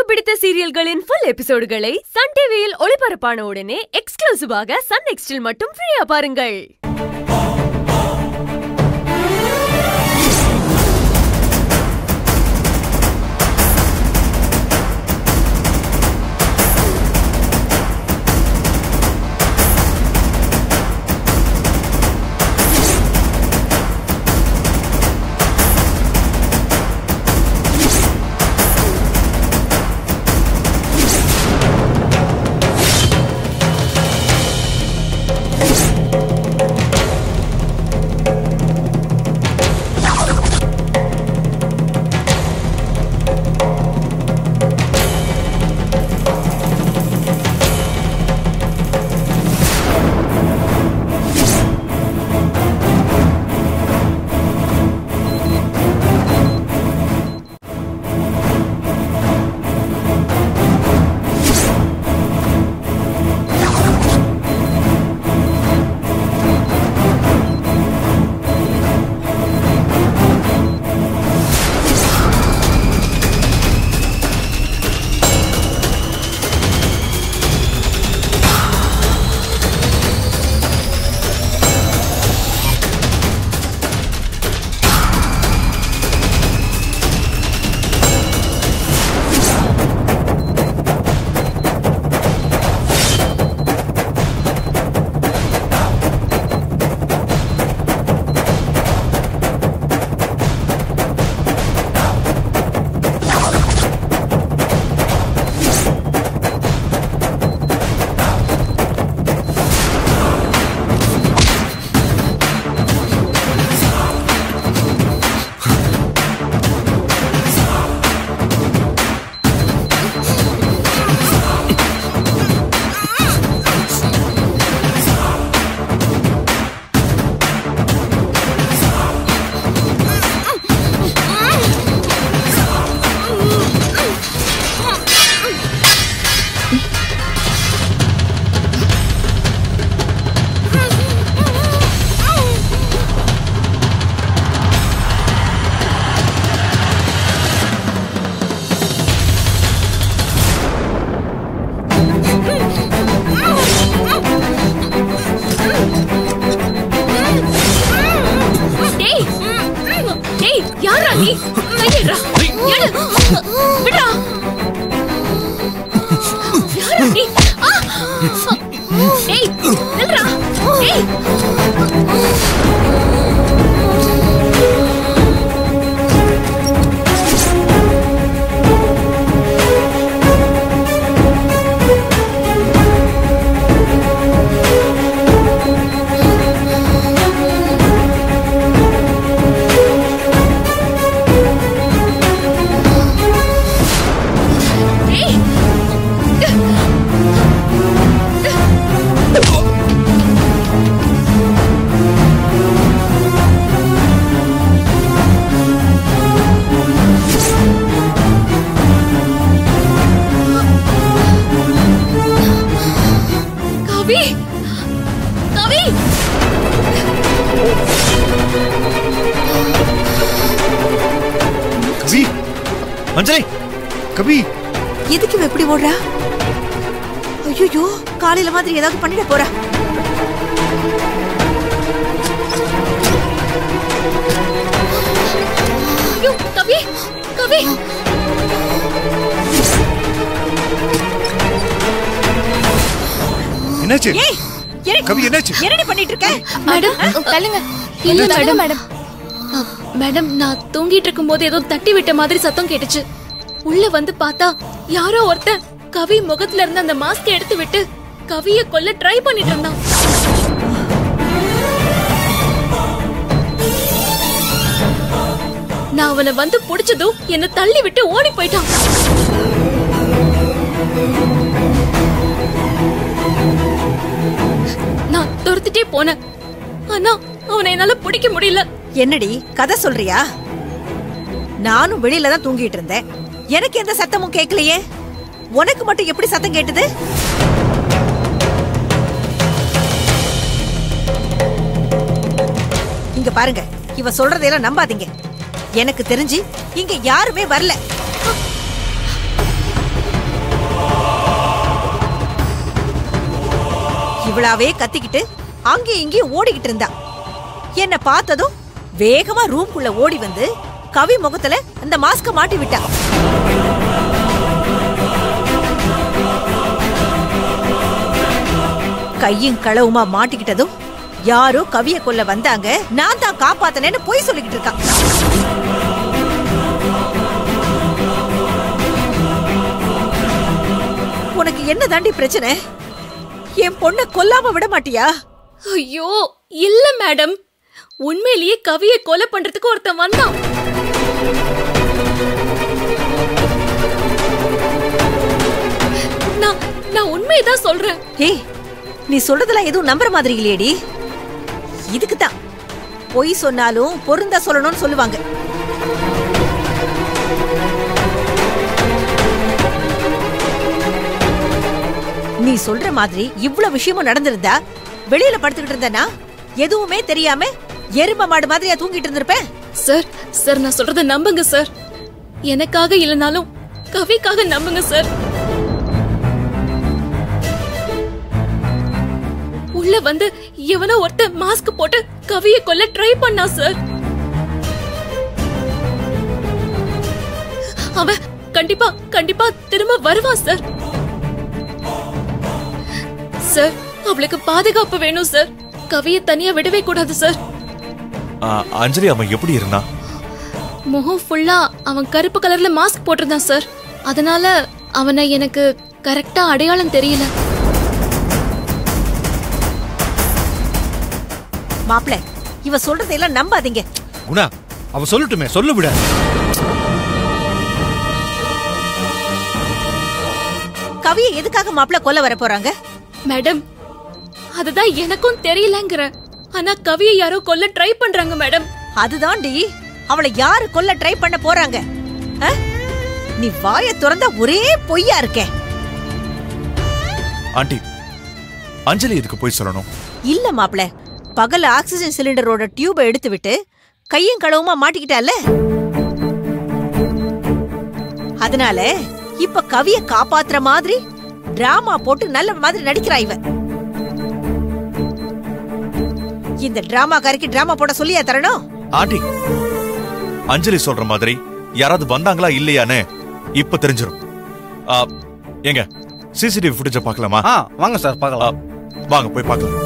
பிடித்த சீரியல்களின் full எபிசோடுகளை Sun டிவியில் ஒளிபரப்பான உடனே எக்ஸ்க்ளூசிவாக சன் நெக்ஸ்டில் மட்டும் ஃப்ரீயா பாருங்கள். अंजलि कभी எதுக்கு எப்படி ஓடுறா? ஐயோ காலையில மாதிரி ஏதாவது பண்ணிட போறா. ஐயோ கவி கவி என்னாச்சு? ஏய் கவி என்னாச்சு? என்னடி பண்ணிட்டு இருக்க? மேடம் தள்ளுங்க. இல்ல மேடம் மேடம் மேடம் நான் தூங்கிட்டு இருக்கும்போது ஏதோ தட்டி விட்ட மாதிரி சத்தம் கேட்டுச்சு. உள்ள வந்து பார்த்தா யாரோ ஒருத்தன் கவி முகத்துல இருந்த அந்த மாஸ்க் எடுத்து விட்டு கவியை கொல்ல ட்ரை பண்ணிட்டு இருந்தான். நான் அவனை வந்து புடிச்சதும் என்ன தள்ளி விட்டு ஓடி போயிட்டான். நான் துரத்திட்டே போனேன். ஆனா அவனை என்னால பிடிக்க முடியல. என்னடி கதை சொல்றியா? நானும் வெளியில தான் தூங்கிட்டு இருந்தேன். எனக்கு எந்த சத்தமும் கேட்கலையே. உனக்கு மட்டும் எப்படி சத்தம் கேட்டது? இங்க பாருங்க, இவ சொல்றதெல்லாம் நம்பாதீங்க. எனக்கு தெரிஞ்சு இங்க யாருமே வரல. இவளாவே கத்திக்கிட்டு அங்கேயும் இங்கேயும் ஓடிக்கிட்டு இருந்தா. என்ன பார்த்ததும் வேகமா ரூம்குள்ள ஓடி வந்து கவி முகத்துல அந்த மாஸ்க மாட்டி விட்டா. கையும் களவுமா மாட்டிக்கிட்டதும் யாரோ கவிய கொல்ல வந்தாங்க, நான் தான் காப்பாத்தனேன்னு பொய் சொல்லிக்கிட்டு இருக்கான். உனக்கு என்ன தாண்டி பிரச்சனை? என் பொண்ண கொல்லாம விட மாட்டியா? ஐயோ இல்ல மேடம், உண்மையிலேயே கவியை கொலை பண்றதுக்கு ஒருத்தன் வந்தான். நான் உண்மையதான் சொல்றேன். ஏய், நீ சொல்றதெல்லாம் எதுவும் நம்புற மாதிரி இல்லையேடி. இதுக்குதான் பொய் சொன்னாலும் பொருந்தா சொல்லணும்னு சொல்லுவாங்க. நீ சொல்ற மாதிரி இவ்வளவு விஷயமும் நடந்திருந்தா வெளியில படுத்துக்கிட்டு இருந்தனா எதுவுமே தெரியாம எரும மாடு மாதிரியா தூங்கிட்டு இருந்திருப்பேன். சார் நான் சொல்றத நம்புங்க சார். எனக்காக இல்லனாலும் கவிக்காக நம்புங்க சார். உள்ள வந்து எவனோ ஒருத்த மாஸ்க் போட்டு கவியை கொல்ல ட்ரை பண்ணா சார். அவன் கண்டிப்பா திரும்ப வருவான் சார். சார் அவளுக்கு பாதுகாப்பு வேணும் சார். கவியை தனியா விடவே கூடாது சார். அஞ்சலி அவன் எப்படி இருந்தா? முகம் ஃபுல்லா அவன் கருப்பு கலர்ல மாஸ்க் போட்டிருந்தான் சார். அதனால அவனை எனக்கு கரெக்டா அடையாளம் தெரியல. மாப்ள, இவ சொல்றதெல்லாம் நம்பாதீங்க. குணா, அவ சொல்லட்டுமே, சொல்ல விட. கவியை எதுக்காக மாப்ள கொல்ல வர போறாங்க? மேடம் அதுதான் எனக்கும் தெரியலங்கற. ஆனா கவியை யாரோ கொல்ல ட்ரை பண்றாங்க மேடம். அதுதான்டி, அவளை யாரு கொல்ல ட்ரை பண்ண போறாங்க? நீ வாயை திறந்தா ஒரே பொய்யா இருக்க. ஆண்டி, அஞ்சலி இதுக்கு போய் சொல்லணும். இல்ல மாப்ள, பகல் ஆக்சிஜன் சிலிண்டரோட டியூபை எடுத்து விட்டு கையும் களவுமா மாட்டிக்கிட்டால. அதனால இப்ப கவிய காப்பாத்துற மாதிரி டிராமா போட்டு நல்ல மாதிரி நடிக்கிறா இவ. இந்த டிராமாக்காரிக்கு டிராமா போட சொல்லியா தரணும்? ஆண்டி, அஞ்சலி சொல்ற மாதிரி யாராவது வந்தாங்களா இல்லையானே இப்ப தெரிஞ்சிரும். எங்க சிசிடிவி ஃபுட்டேஜ் பார்க்கலாமா? வாங்க சார் பார்க்கலாம். வாங்க போய் பார்க்கலாம்.